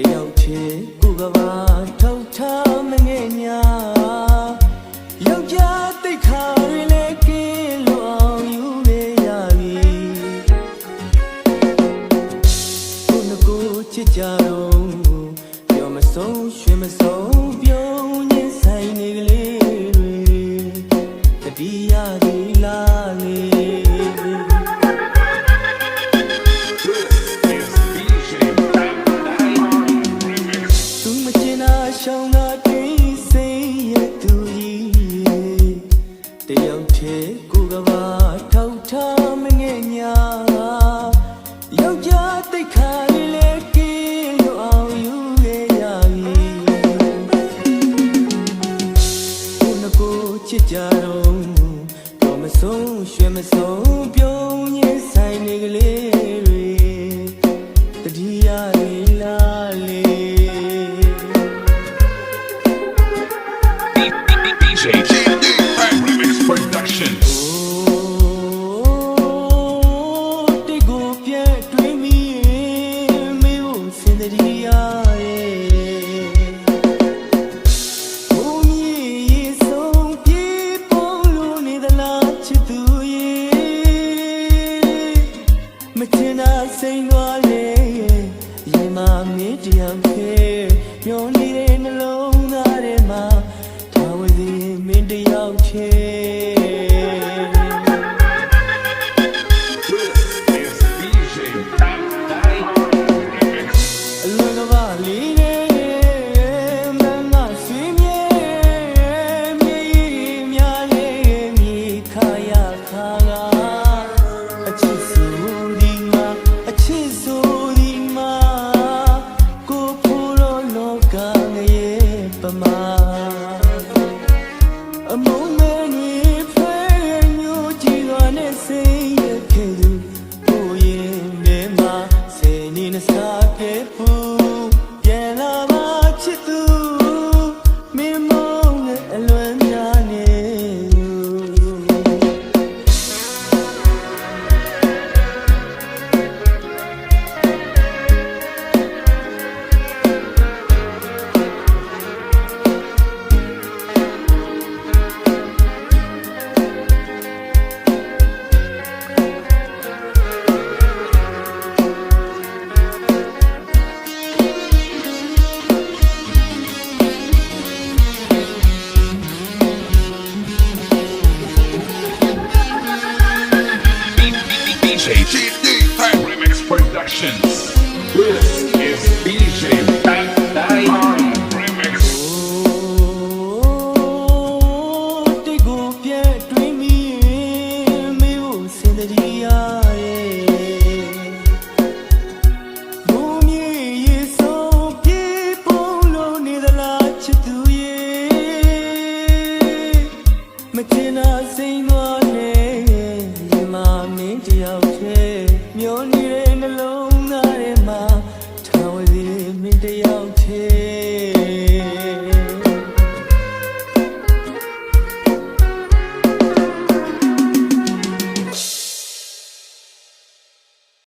ယောက်ချေကိုကဘာထောက်ထားမငဲ့ညာယောက်ျားတိတ်ခါရလေကင်းလို့အောင်ယူလေရပြီကိုနှကိုချစ်ကြတော့ပြောမဆုံးရွှေမဆုံးပြုံးရင်းဆိုင်နေကလေးတွေတတိယဒီလာလေရှောင်းလာတဲ့စိတ်ရဲ့သူကြီးတယောက်တည်းကိုကဘာထောက်ထားမငဲ့ညာယောက်ျားတိတ်ခါလေးလေကင်းလို့အောင်ယူလေရပြီကိုနှကိုချစ်ကြတော့တော့မဆုံးရွှေမဆုံးပြုံးရင်းဆိုင်နေကလေးတွေတတိယလေးလာလေ DJ Remix Production. Remix Productions. This is DJ Remix. You're near in the long night, ma. Tell me, me the out here.